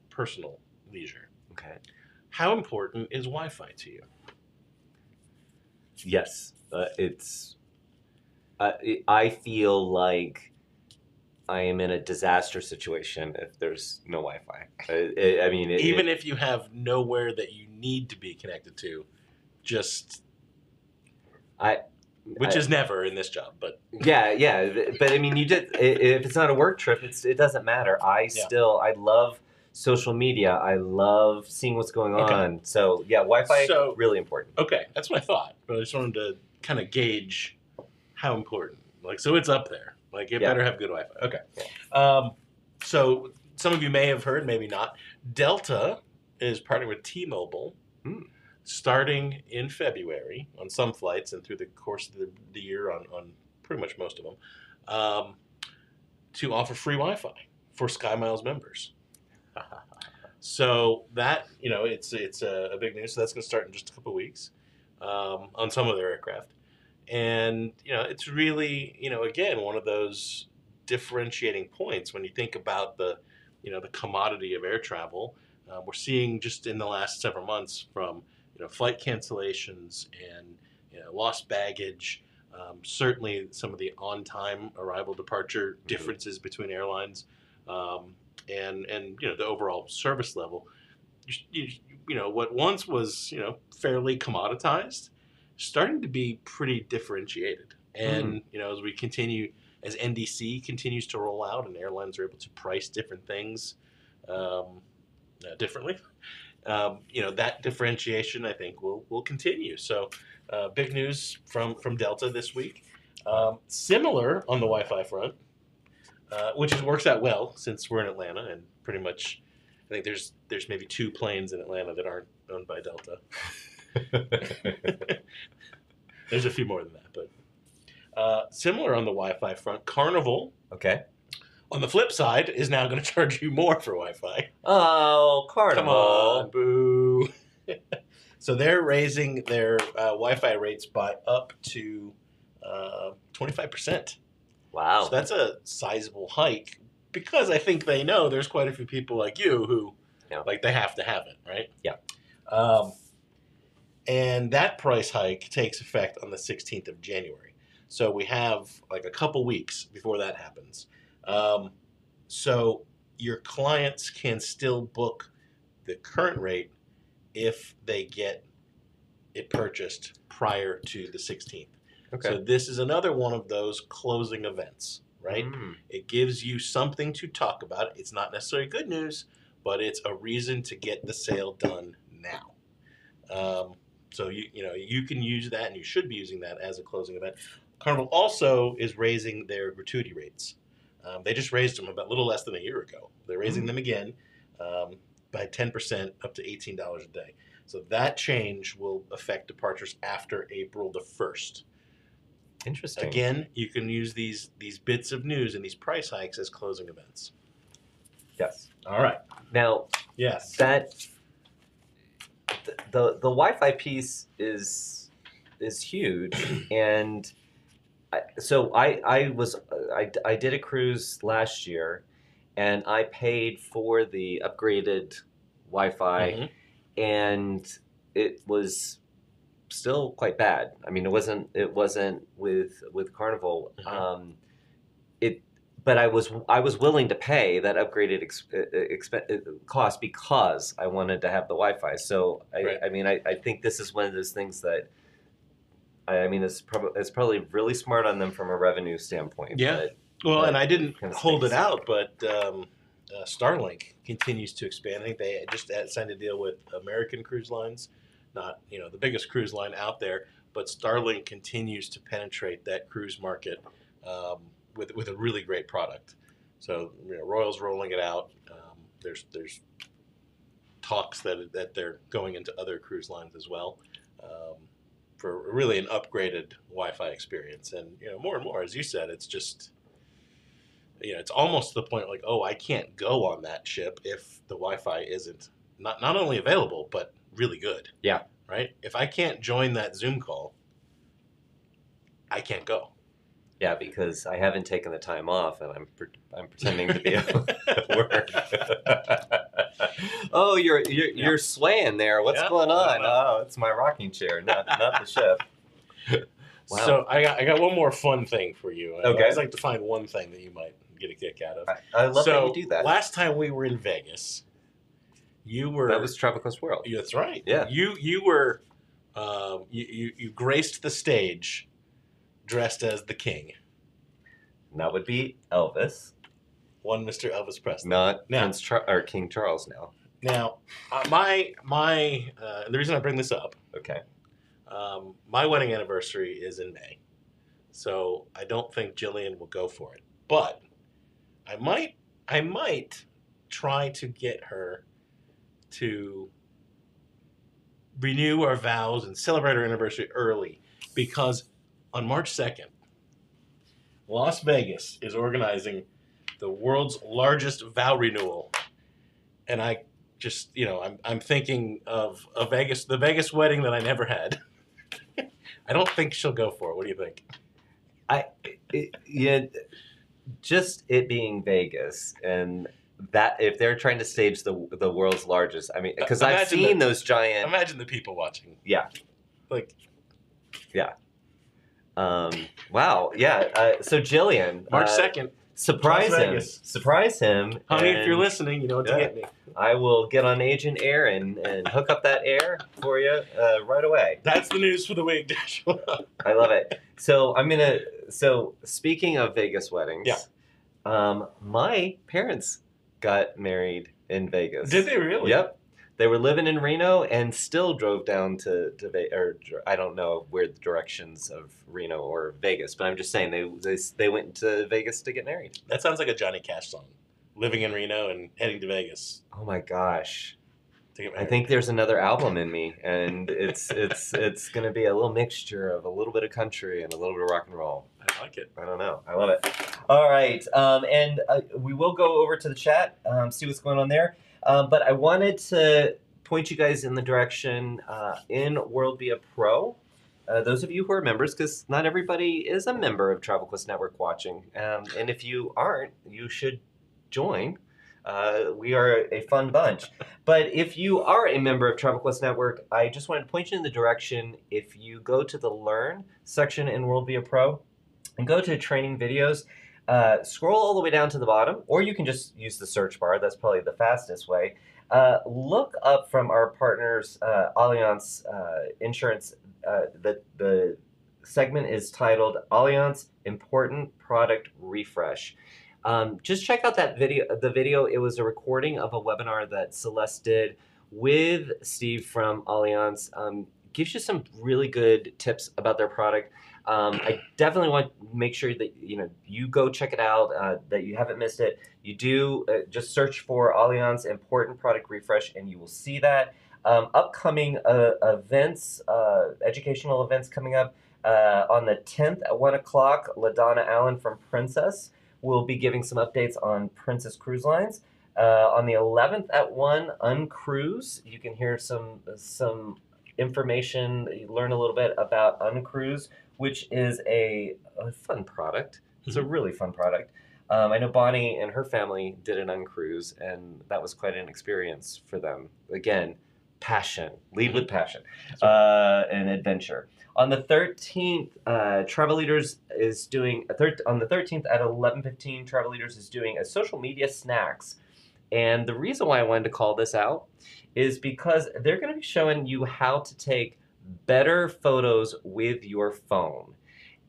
personal leisure, okay, how important is Wi-Fi to you? Yes, it's. I feel like I am in a disaster situation if there's no Wi-Fi. I mean, even if you have nowhere that you need to be connected to, which is never in this job, but yeah. But I mean, if it's not a work trip, it doesn't matter. I love social media. I love seeing what's going on. So yeah, Wi-Fi really important. Okay, that's what I thought, but I just wanted to kind of gauge how important. Like, so it's up there. Like, it better have good Wi-Fi. Okay. Yeah. So some of you may have heard, maybe not. Delta is partnering with T-Mobile, starting in February on some flights and through the course of the year on pretty much most of them, to offer free Wi-Fi for SkyMiles members. So that, it's a big news. So that's going to start in just a couple of weeks on some of their aircraft. And, it's really, again, one of those differentiating points when you think about the commodity of air travel. We're seeing just in the last several months from, flight cancellations and, lost baggage, certainly some of the on-time arrival departure differences between airlines, and the overall service level. What once was, fairly commoditized, starting to be pretty differentiated. And, as we continue, as NDC continues to roll out and airlines are able to price different things differently, that differentiation, I think, will continue. So big news from Delta this week. Similar on the Wi-Fi front, which works out well since we're in Atlanta and pretty much, I think there's maybe 2 planes in Atlanta that aren't owned by Delta. There's a few more than that, but similar on the Wi-Fi front, Carnival. Okay. On the flip side, is now going to charge you more for Wi-Fi. Oh, Carnival! Come on, boo! So they're raising their Wi-Fi rates by up to 25%. Wow! So that's a sizable hike because I think they know there's quite a few people like you who they have to have it, right? Yeah. And that price hike takes effect on the 16th of January. So we have like a couple weeks before that happens. So your clients can still book the current rate if they get it purchased prior to the 16th. Okay. So this is another one of those closing events, right? It gives you something to talk about. It's not necessarily good news, but it's a reason to get the sale done now. So you can use that, and you should be using that as a closing event. Carnival also is raising their gratuity rates. They just raised them about a little less than a year ago. They're raising them again by 10% up to $18 a day. So that change will affect departures after April the 1st. Interesting. Again, you can use these bits of news and these price hikes as closing events. Yes. All right. Now, yes, that the Wi-Fi piece is huge, and I did a cruise last year, and I paid for the upgraded Wi-Fi, and it was still quite bad. I mean, it wasn't with Carnival. But I was willing to pay that upgraded cost because I wanted to have the Wi-Fi. So I think this is one of those things that it's probably really smart on them from a revenue standpoint. Yeah. And I didn't hold it out, but Starlink continues to expand. I think they just signed a deal with American Cruise Lines, not the biggest cruise line out there, but Starlink continues to penetrate that cruise market with a really great product. So Royal's rolling it out. There's talks that they're going into other cruise lines as well for really an upgraded Wi-Fi experience. And more and more, as you said, it's just it's almost to the point like, oh, I can't go on that ship if the Wi-Fi isn't not only available but really good. Yeah. Right. If I can't join that Zoom call, I can't go. Yeah, because I haven't taken the time off, and I'm pretending to be able to work. Oh, you're swaying there. What's going on? Oh, it's my rocking chair, not the ship. Wow. So I got one more fun thing for you. Okay. I always like to find one thing that you might get a kick out of. I love that you do that. Last time we were in Vegas, that was Travel Quest World. That's right. Yeah. You were you graced the stage dressed as the king. And that would be Elvis. One Mr. Elvis Presley. Not King Charles now. Now, the reason I bring this up. Okay. My wedding anniversary is in May, so I don't think Jillian will go for it. But I might try to get her to renew our vows and celebrate our anniversary early, because on March 2nd, Las Vegas is organizing the world's largest vow renewal. And I just, I'm thinking of the Vegas wedding that I never had. I don't think she'll go for it. What do you think? Just it being Vegas, and that if they're trying to stage the world's largest, because I've seen those giant. Imagine the people watching. Yeah. Yeah. Wow. Yeah. So Jillian, March 2nd. Surprise him. Honey, if you're listening, you know what to get me. I will get on Agent Air and hook up that air for you right away. That's the news for the week, Joshua. I love it. So So speaking of Vegas weddings, my parents got married in Vegas. Did they really? Yep. They were living in Reno and still drove down to I don't know where the directions of Reno or Vegas, but I'm just saying they went to Vegas to get married. That sounds like a Johnny Cash song. Living in Reno and heading to Vegas. Oh my gosh. I think there's another album in me, and it's going to be a little mixture of a little bit of country and a little bit of rock and roll. I like it. I don't know. I love it. All right. And we will go over to the chat, see what's going on there. But I wanted to point you guys in the direction in WorldVia Pro. Those of you who are members, because not everybody is a member of Travel Quest Network watching. And if you aren't, you should join. We are a fun bunch. But if you are a member of Travel Quest Network, I just wanted to point you in the direction. If you go to the Learn section in WorldVia Pro and go to Training Videos, scroll all the way down to the bottom, or you can just use the search bar. That's probably the fastest way. Look up from our partners, Allianz Insurance. The segment is titled Allianz Important Product Refresh. Just check out that video. The video, it was a recording of a webinar that Celeste did with Steve from Allianz. Gives you some really good tips about their product. I definitely want to make sure that you go check it out, that you haven't missed it. You do just search for Allianz Important Product Refresh, and you will see that. Upcoming events, educational events coming up on the 10th at 1 o'clock. LaDonna Allen from Princess will be giving some updates on Princess Cruise Lines. On the 11th at 1, Uncruise. You can hear some information, you learn a little bit about Uncruise, which is a fun product. It's a really fun product. I know Bonnie and her family did an Uncruise, and that was quite an experience for them. Again, passion. Lead with passion and adventure. On the 13th, Travel Leaders is doing on the 13th at 11:15. Travel Leaders is doing a social media snacks, and the reason why I wanted to call this out is because they're going to be showing you how to take better photos with your phone,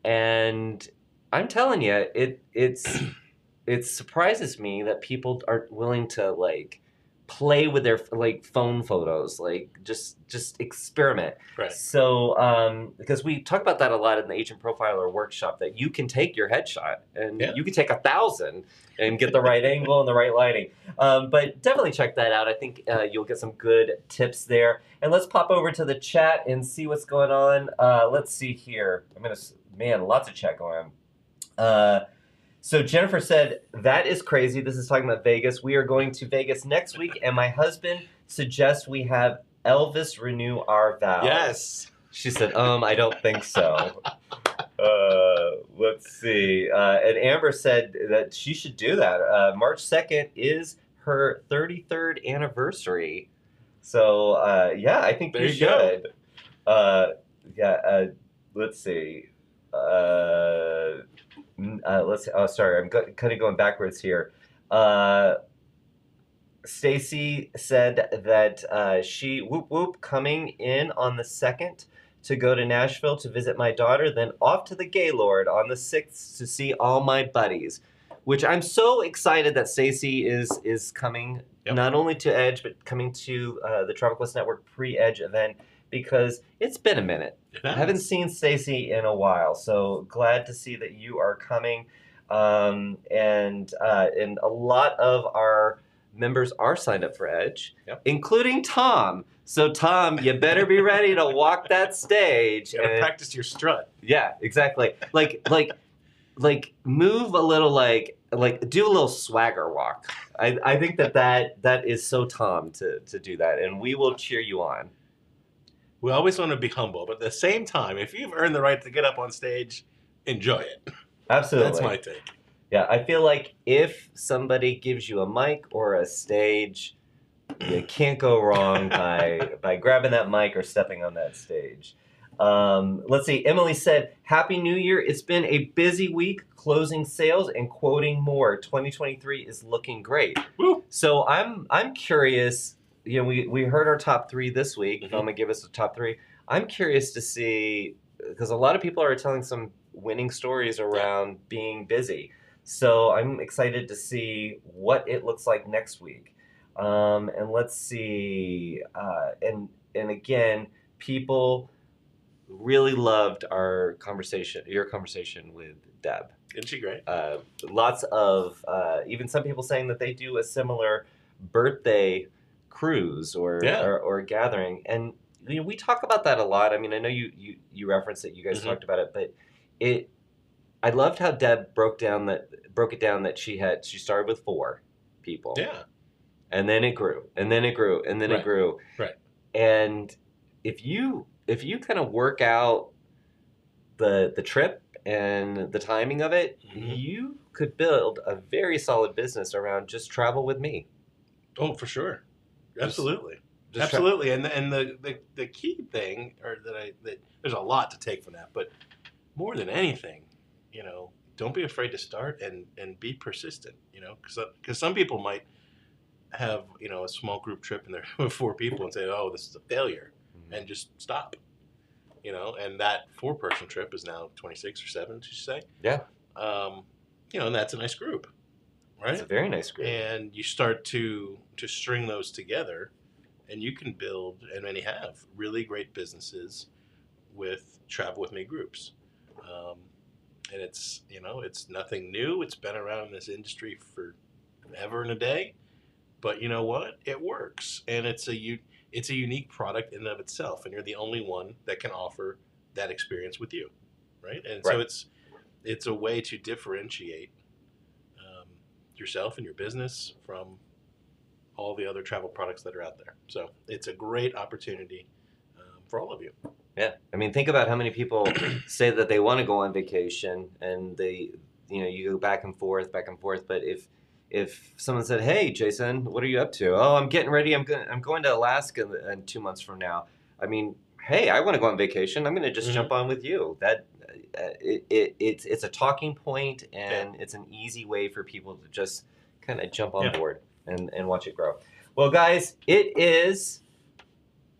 and I'm telling you, it surprises me that people aren't willing to like play with their like phone photos, like just experiment. Right. So because we talk about that a lot in the Agent Profiler workshop, that you can take your headshot and you can take 1,000 and get the right angle and the right lighting. But definitely check that out. I think you'll get some good tips there. And let's pop over to the chat and see what's going on. Let's see here. Lots of chat going on. So Jennifer said, that is crazy. This is talking about Vegas. We are going to Vegas next week, and my husband suggests we have Elvis renew our vows. Yes. She said, I don't think so. Let's see. And Amber said that she should do that. March 2nd is her 33rd anniversary. So, I think there you should. Let's see. Let's see. Oh, sorry. I'm kind of going backwards here. Stacy said that she coming in on the 2nd to go to Nashville to visit my daughter, then off to the Gaylord on the 6th to see all my buddies, which I'm so excited that Stacy is coming not only to Edge, but coming to the Travel Quest Network pre-Edge event, because it's been a minute. I haven't seen Stacy in a while, so glad to see that you are coming. And a lot of our members are signed up for Edge, including Tom. So Tom, you better be ready to walk that stage. You gotta practice your strut. Yeah, exactly. Like move a little, like do a little swagger walk. I think that is so Tom to do that, and we will cheer you on. We always want to be humble, but at the same time, if you've earned the right to get up on stage, enjoy it. Absolutely. That's my take. Yeah, I feel like if somebody gives you a mic or a stage, you can't go wrong by grabbing that mic or stepping on that stage. Let's see. Emily said, Happy New Year. It's been a busy week closing sales and quoting more. 2023 is looking great. Woo. So I'm curious. You know, we heard our top 3 this week. Mm-hmm. Velma gave us a top 3. I'm curious to see, because a lot of people are telling some winning stories around being busy. So I'm excited to see what it looks like next week. And let's see. And again, people really loved your conversation with Deb. Isn't she great? Lots of, even some people saying that they do a similar birthday cruise or gathering, and you know, we talk about that a lot. I mean, I know you referenced it, you guys talked about it, but I loved how Deb broke it down that she started with 4 people, and then it grew, and then it grew, and then it grew, and if you kind of work out the trip and the timing of it, you could build a very solid business around just travel with me. Oh, for sure. Absolutely. Absolutely. And the key thing, or that there's a lot to take from that, but more than anything, you know, don't be afraid to start and be persistent, you know, because some people might have, you know, a small group trip and they're with 4 people and say, oh, this is a failure, and just stop, you know, and that 4-person trip is now 26 or 7, did you say? Yeah. You know, and that's a nice group. Right? It's a very nice group. And you start to string those together, and you can build, and many have, really great businesses with Travel With Me groups. And it's, you know, it's nothing new. It's been around in this industry forever and a day. But you know what? It works. And it's a unique product in and of itself. And you're the only one that can offer that experience with you. Right? And so it's a way to differentiate yourself and your business from all the other travel products that are out there. So it's a great opportunity for all of you. Yeah. I mean, think about how many people say that they want to go on vacation, and you go back and forth, but if someone said, "Hey, Jason, what are you up to?" "Oh, I'm getting ready. I'm going to Alaska in 2 months from now." I mean, hey, I want to go on vacation. I'm going to just jump on with you. That it's a talking point, and it's an easy way for people to just kind of jump on board and watch it grow. Well, guys, it is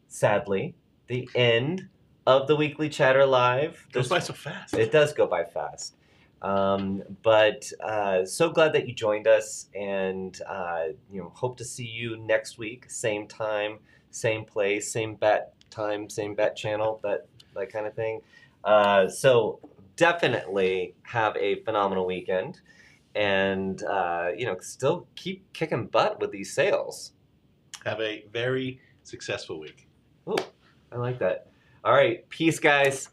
sadly the end of the Weekly Chatter Live. It goes by so fast. It does go by fast. But so glad that you joined us, and hope to see you next week, same time, same place, same bat time, same bat channel, that kind of thing. So definitely have a phenomenal weekend, and still keep kicking butt with these sales. Have a very successful week. Oh, I like that. All right, peace, guys.